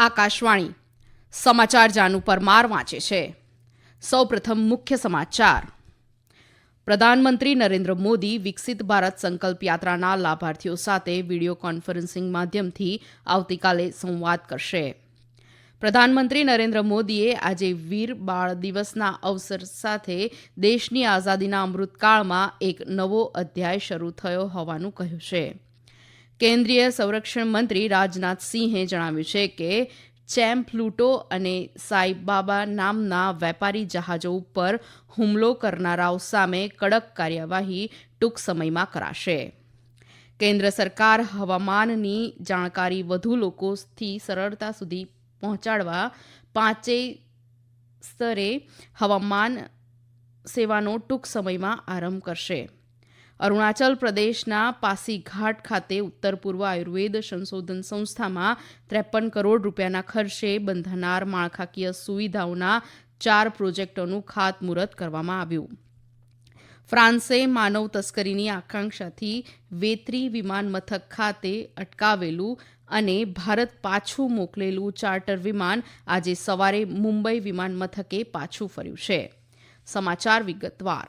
આકાશવાણી સમાચાર જાનુ પરમાર વાંચે છે. સૌપ્રથમ મુખ્ય સમાચાર. પ્રધાનમંત્રી નરેન્દ્ર મોદી વિકસિત ભારત સંકલ્પ યાત્રાના લાભાર્થીઓ સાથે વીડિયો કોન્ફરન્સિંગ માધ્યમથી આવતીકાલે સંવાદ કરશે. પ્રધાનમંત્રી નરેન્દ્ર મોદીએ આજે વીર બાળ દિવસના અવસર સાથે દેશની આઝાદીના અમૃતકાળમાં એક નવો અધ્યાય શરૂ થયો હોવાનું કહ્યું છે. કેન્દ્રીય સંરક્ષણ મંત્રી રાજનાથસિંહે જણાવ્યું છે કે ચેમ્પ પ્લુટો અને સાઈબાબા નામના વેપારી જહાજો ઉપર હુમલો કરનારાઓ સામે કડક કાર્યવાહી ટૂંક સમયમાં કરાશે. કેન્દ્ર સરકાર હવામાનની જાણકારી વધુ લોકોથી સરળતા સુધી પહોંચાડવા 5 સ્તરે હવામાન સેવાનો ટૂંક સમયમાં આરંભ કરશે. અરુણાચલ પ્રદેશના પાસીઘાટ ખાતે ઉત્તર પૂર્વ આયુર્વેદ સંશોધન સંસ્થામાં 53 કરોડ રૂપિયાના ખર્ચે બંધાનાર માળખાકીય સુવિધાઓના 4 પ્રોજેક્ટોનું ખાતમુહૂર્ત કરવામાં આવ્યું. ફ્રાન્સે માનવ તસ્કરીની આકાંક્ષાથી વેત્રી વિમાન મથક ખાતે અટકાવેલું અને ભારત પાછું મોકલેલું ચાર્ટર વિમાન આજે સવારે મુંબઈ વિમાન મથકે પાછું ફર્યું છે. સમાચાર વિગતવાર.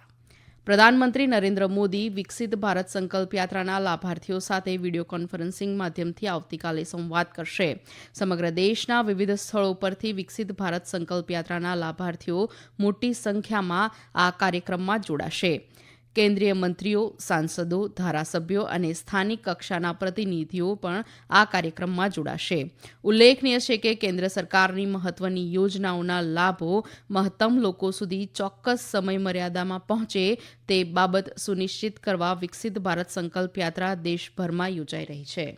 પ્રધાનમંત્રી નરેન્દ્ર મોદી વિકસિત ભારત સંકલ્પ યાત્રાના લાભાર્થીઓ સાથે વીડિયો કોન્ફરન્સિંગ માધ્યમથી આવતીકાલે સંવાદ કરશે. સમગ્ર દેશના વિવિધ સ્થળો પરથી વિકસિત ભારત સંકલ્પ યાત્રાના લાભાર્થીઓ મોટી સંખ્યામાં આ કાર્યક્રમમાં જોડાશે. કેન્દ્રીય મંત્રીઓ, સાંસદો, ધારાસભ્યો અને સ્થાનિક કક્ષાના પ્રતિનિધિઓ પણ આ કાર્યક્રમમાં જોડાશે. ઉલ્લેખનીય છે કે કેન્દ્ર સરકારની મહત્વની યોજનાઓના લાભો મહત્તમ લોકો સુધી ચોક્કસ સમય મર્યાદામાં પહોંચે તે બાબત સુનિશ્ચિત કરવા વિકસિત ભારત સંકલ્પ યાત્રા દેશભરમાં યોજાઈ રહી છે.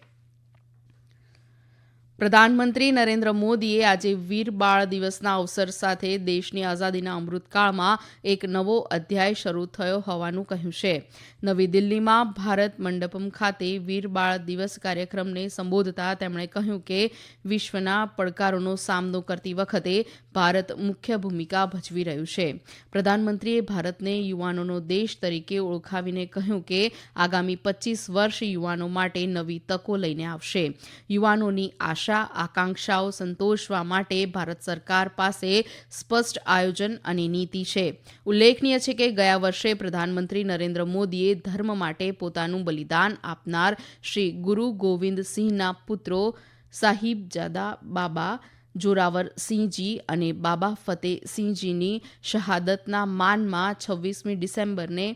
પ્રધાનમંત્રી નરેન્દ્ર મોદીએ આજે વીર બાળ દિવસના અવસર સાથે દેશની આઝાદીના અમૃતકાળમાં એક નવો અધ્યાય શરૂ થયો હોવાનું કહ્યું છે. નવી દિલ્હીમાં ભારત મંડપમ ખાતે વીર બાળ દિવસ કાર્યક્રમને સંબોધતા તેમણે કહ્યું કે વિશ્વના પડકારોનો સામનો કરતી વખતે ભારત મુખ્ય ભૂમિકા ભજવી રહ્યું છે. પ્રધાનમંત્રીએ ભારતને યુવાનોનો દેશ તરીકે ઓળખાવીને કહ્યું કે આગામી 25 વર્ષ યુવાનો માટે નવી તકો લઈને આવશે. યુવાનોની આકાંક્ષાઓ સંતોષવા માટે ભારત સરકાર પાસે સ્પષ્ટ આયોજન અને નીતિ છે. ઉલ્લેખનીય છે કે ગયા વર્ષે પ્રધાનમંત્રી નરેન્દ્ર મોદીએ ધર્મ માટે પોતાનું બલિદાન આપનાર શ્રી ગુરુ ગોવિંદ સિંહના પુત્રો સાહિબજાદા બાબા જોરાવર સિંહજી અને બાબા ફતેહ સિંહજીની શહાદતના માનમાં 26મી ડિસેમ્બરને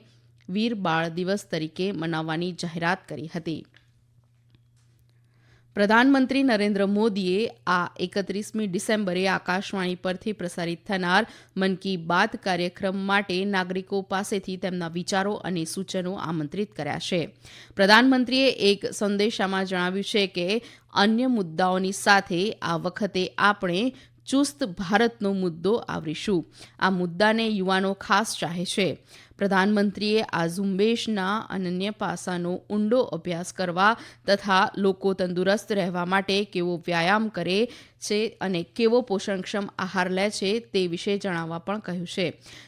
વીર બાળ દિવસ તરીકે મનાવવાની જાહેરાત કરી હતી. પ્રધાનમંત્રી નરેન્દ્ર મોદીએ આ 31મી ડિસેમ્બરે આકાશવાણી પરથી પ્રસારિત થનાર મન કી બાત કાર્યક્રમ માટે નાગરિકો પાસેથી તેમના વિચારો અને સૂચનો આમંત્રિત કર્યા છે. પ્રધાનમંત્રીએ એક સંદેશામાં જણાવ્યું છે કે અન્ય મુદ્દાઓની સાથે આ વખતે આપણે ચુસ્ત ભારતનો મુદ્દો આવરીશું. આ મુદ્દાને યુવાનો ખાસ ચાહે છે. પ્રધાનમંત્રીએ આ ઝુંબેશના અનન્ય પાસાનો ઊંડો અભ્યાસ કરવા તથા લોકો તંદુરસ્ત રહેવા માટે કેવો વ્યાયામ કરે છે અને કેવો પોષણક્ષમ આહાર લે છે તે વિશે જણાવવા પણ કહ્યું છે.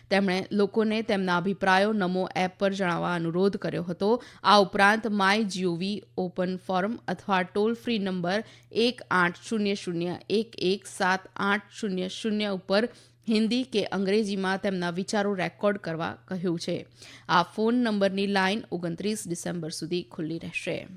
તેમણે લોકોને તેમના અભિપ્રાયો નમો એપ પર જણાવવા અનુરોધ કર્યો હતો. આ ઉપરાંત માય જીઓવી ઓપન ફોરમ અથવા ટોલ ફ્રી નંબર 1800117800 ઉપર હિન્દી કે અંગ્રેજીમાં તેમના વિચારો રેકોર્ડ કરવા કહ્યું છે. આ ફોન નંબરની લાઇન 29 ડિસેમ્બર સુધી ખુલ્લી રહેશે.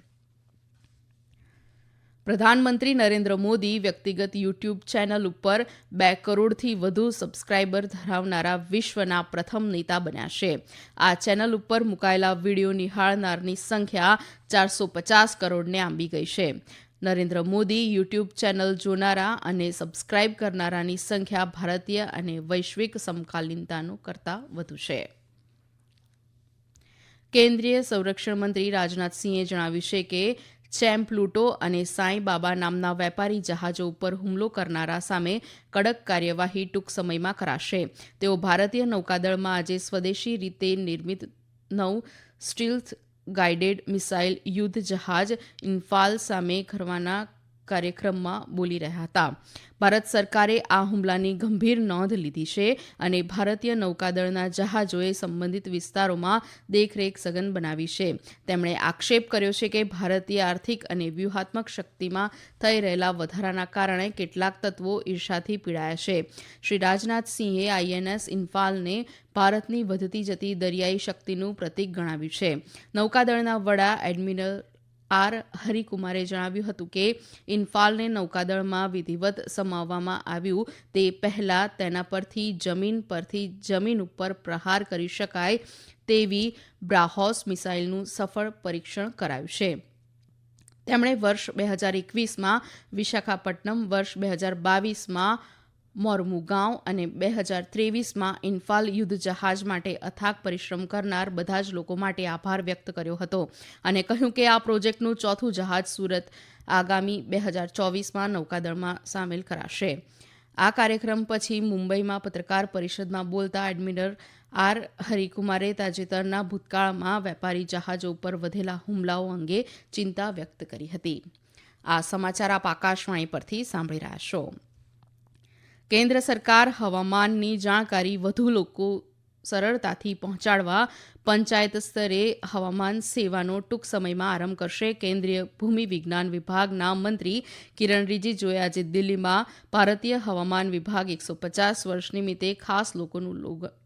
પ્રધાનમંત્રી નરેન્દ્ર મોદી વ્યક્તિગત યુટ્યુબ ચેનલ ઉપર 2 કરોડથી વધુ સબસ્ક્રાઇબર ધરાવનારા વિશ્વના પ્રથમ નેતા બન્યા છે. આ ચેનલ ઉપર મુકાયેલા વીડિયો નિહાળનારની સંખ્યા 450 કરોડને આંબી ગઈ છે. નરેન્દ્ર મોદી યુટ્યુબ ચેનલ જોનારા અને સબસ્ક્રાઇબ કરનારાની સંખ્યા ભારતીય અને વૈશ્વિક સમકાલીનતાનો કરતાં વધુ છે. કેન્દ્રીય સંરક્ષણ મંત્રી રાજનાથસિંહે જણાવ્યું છે કે ચેમ્પ પ્લુટો અને સાઈબાબા નામના વેપારી જહાજો ઉપર હુમલો કરનારા સામે કડક કાર્યવાહી ટૂંક સમયમાં કરાશે. તેઓ ભારતીય નૌકાદળમાં આજે સ્વદેશી રીતે નિર્મિત 9 સ્ટીલ્થ ગાઇડેડ મિસાઇલ યુદ્ધ જહાજ ઇન્ફાલ સામે કરવાના કાર્યક્રમમાં બોલી રહ્યા હતા. ભારત સરકારે આ હુમલાની ગંભીર નોંધ લીધી છે અને ભારતીય નૌકાદળના જહાજોએ સંબંધિત વિસ્તારોમાં દેખરેખ સઘન બનાવી છે. તેમણે આક્ષેપ કર્યો છે કે ભારતીય આર્થિક અને વ્યૂહાત્મક શક્તિમાં થઈ રહેલા વધારાના કારણે કેટલાક તત્વો ઈર્ષાથી પીડાયા છે. શ્રી રાજનાથસિંહે આઈએનએસ ઇમ્ફાલને ભારતની વધતી જતી દરિયાઈ શક્તિનું પ્રતીક ગણાવ્યું છે. નૌકાદળના વડા એડમિરલ આર હરિકુમારે જણાવ્યું હતું કે ઇન્ફાલને નૌકાદળમાં વિધિવત સમાવવામાં આવ્યું તે પહેલા તેના પરથી જમીન ઉપર પ્રહાર કરી શકાય તેવી બ્રાહોસ મિસાઇલનું સફળ પરીક્ષણ કરાયું છે. તેમણે વર્ષ 2021માં વિશાખાપટ્ટનમ, વર્ષ 2022માં મોરમુગાંવ અને 2023માં ઇન્ફાલ યુદ્ધ જહાજ માટે અથાગ પરિશ્રમ કરનાર બધા જ લોકો માટે આભાર વ્યક્ત કર્યો હતો અને કહ્યું કે આ પ્રોજેક્ટનું ચોથું જહાજ સુરત આગામી 2024માં નૌકાદળમાં સામેલ કરાશે. આ કાર્યક્રમ પછી મુંબઈમાં પત્રકાર પરિષદમાં બોલતા એડમિરલ આર હરિકુમારે તાજેતરના ભૂતકાળમાં વેપારી જહાજો ઉપર વધેલા હુમલાઓ અંગે ચિંતા વ્યક્ત કરી હતી. આ સમાચાર આપ આકાશવાણી પરથી સાંભળી રહ્યા છો. કેન્દ્ર સરકાર હવામાનની જાણકારી વધુ લોકો સરળતાથી પહોંચાડવા પંચાયત સ્તરે હવામાન સેવાનો ટૂંક સમયમાં આરંભ કરશે. કેન્દ્રીય ભૂમિ વિજ્ઞાન વિભાગના મંત્રી કિરણ રિજિજુએ આજે દિલ્હીમાં ભારતીય હવામાન વિભાગ 150 વર્ષ નિમિત્તે ખાસ લોકોનું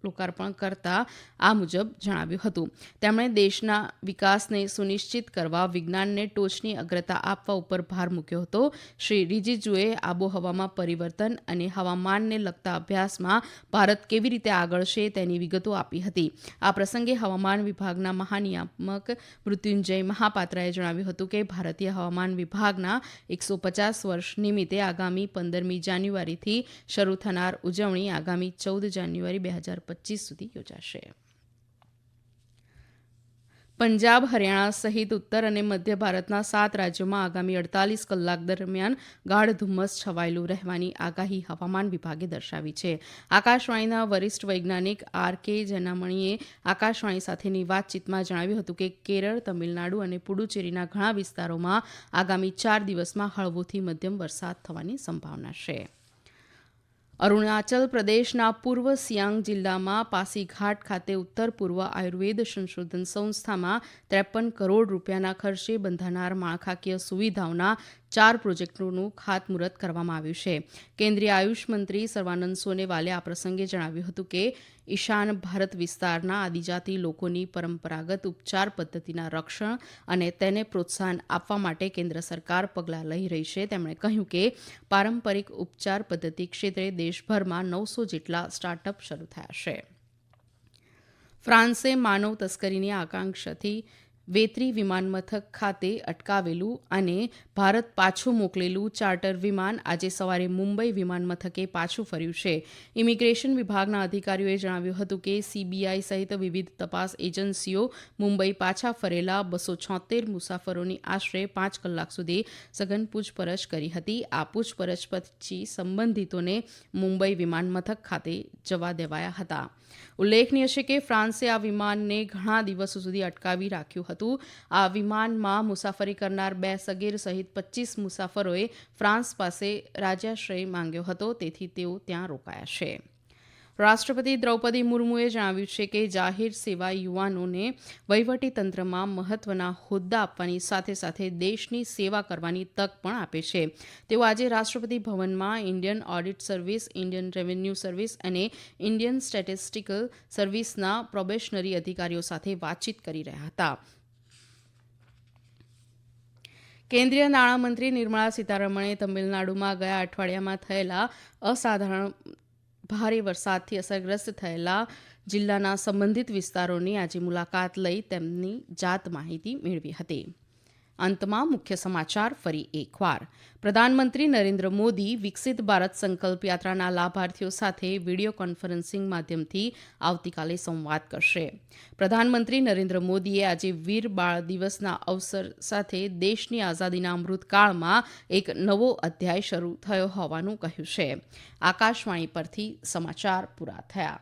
લોકાર્પણ કરતા આ મુજબ જણાવ્યું હતું. તેમણે દેશના વિકાસને સુનિશ્ચિત કરવા વિજ્ઞાનને ટોચની અગ્રતા આપવા ઉપર ભાર મૂક્યો હતો. શ્રી રિજિજુએ આબોહવામાં પરિવર્તન અને હવામાનને લગતા અભ્યાસમાં ભારત કેવી રીતે આગળ છે તેની વિગતો આપી હતી. આ પ્રસંગે હવામાન વિભાગના મહાનિયામક મૃત્યુંજય મહાપાત્રાએ જણાવ્યું હતું કે ભારતીય હવામાન વિભાગના 150 વર્ષ નિમિત્તે આગામી 15મી જાન્યુઆરીથી શરૂ થનાર ઉજવણી આગામી 14 જાન્યુઆરી 2025 સુધી યોજાશે. પંજાબ, હરિયાણા સહિત ઉત્તર અને મધ્ય ભારતના 7 રાજ્યોમાં આગામી 48 કલાક દરમિયાન ગાઢ ધુમ્મસ છવાયેલું રહેવાની આગાહી હવામાન વિભાગે દર્શાવી છે. આકાશવાણીના વરિષ્ઠ વૈજ્ઞાનિક આર.કે. જેનામણીએ આકાશવાણી સાથેની વાતચીતમાં જણાવ્યું હતું કે કેરળ, તમિલનાડુ અને પુડુચેરીના ઘણા વિસ્તારોમાં આગામી 4 દિવસમાં હળવોથી મધ્યમ વરસાદ થવાની સંભાવના છે. અરુણાચલ પ્રદેશના પૂર્વ સિયાંગ જિલ્લામાં પાસીઘાટ ખાતે ઉત્તર પૂર્વ આયુર્વેદ સંશોધન સંસ્થામાં 53 કરોડ રૂપિયાના ખર્ચે બંધાનાર માળખાકીય સુવિધાઓના 4 પ્રોજેક્ટોનું ખાતમુહૂર્ત કરવામાં આવ્યું છે. કેન્દ્રીય આયુષ મંત્રી સર્વાનંદ સોનોવાલે આ પ્રસંગે જણાવ્યું હતું કે ઈશાન ભારત વિસ્તારના આદિજાતિ લોકોની પરંપરાગત ઉપચાર પદ્ધતિના રક્ષણ અને તેને પ્રોત્સાહન આપવા માટે કેન્દ્ર સરકાર પગલાં લઈ રહી છે. તેમણે કહ્યું કે પારંપરિક ઉપચાર પદ્ધતિ ક્ષેત્રે દેશભરમાં 900 જેટલા સ્ટાર્ટઅપ શરૂ થયા છે. ફ્રાન્સે માનવ તસ્કરીની આકાંક્ષાથી વેત્રી વિમાનમથક ખાતે અટકાવેલું અને ભારત પાછું મોકલેલું ચાર્ટર વિમાન આજે સવારે મુંબઈ વિમાનમથકે પાછું ફર્યું છે. ઇમિગ્રેશન વિભાગના અધિકારીઓએ જણાવ્યું હતું કે સીબીઆઈ સહિત વિવિધ તપાસ એજન્સીઓ મુંબઈ પાછા ફરેલા 276 મુસાફરોની આશરે 5 કલાક સુધી સઘન પૂછપરછ કરી હતી. આ પૂછપરછ પછી સંબંધિતોને મુંબઈ વિમાનમથક ખાતે જવા દેવાયા હતા. ઉલ્લેખનીય છે કે ફ્રાન્સે આ વિમાનને ઘણા દિવસો સુધી અટકાવી રાખ્યું હતું. આ વિમાનમાં મુસાફરી કરનાર 2 સગીર સહિત 25 મુસાફરોએ ફ્રાન્સ પાસે રાજ્યાશ્રય માંગ્યો હતો, તેથી તેઓ ત્યાં રોકાયા છે. રાષ્ટ્રપતિ દ્રૌપદી મુર્મુએ જણાવ્યું છે કે જાહેર સેવા યુવાનોને વહીવટીતંત્રમાં મહત્વના હોદ્દા આપવાની સાથે સાથે દેશની સેવા કરવાની તક પણ આપે છે. તેઓ આજે રાષ્ટ્રપતિ ભવનમાં Indian audit service, Indian revenue service અને ઇન્ડિયન સ્ટેટિસ્ટિકલ સર્વિસના પ્રોબેશનરી અધિકારીઓ સાથે વાતચીત કરી રહ્યા હતા. કેન્દ્રીય નાણામંત્રી નિર્મળા સીતારમણે તમિલનાડુમાં ગયા અઠવાડિયામાં થયેલા અસાધારણ ભારે વરસાદથી અસરગ્રસ્ત થયેલા જિલ્લાના સંબંધિત વિસ્તારોની આજે મુલાકાત લઈ તેમની જાત માહિતી મેળવી હતી. અંતમાં મુખ્ય સમાચાર ફરી એકવાર. પ્રધાનમંત્રી નરેન્દ્ર મોદી વિકસિત ભારત સંકલ્પ યાત્રાના લાભાર્થીઓ સાથે વિડીયો કોન્ફરન્સિંગ માધ્યમથી આવતીકાલે સંવાદ કરશે. પ્રધાનમંત્રી નરેન્દ્ર મોદીએ આજે વીર બાળ દિવસના અવસર સાથે દેશની આઝાદીના અમૃતકાળમાં એક નવો અધ્યાય શરૂ થયો હોવાનું કહ્યું છે. આકાશવાણી પરથી સમાચાર પૂરા થયા.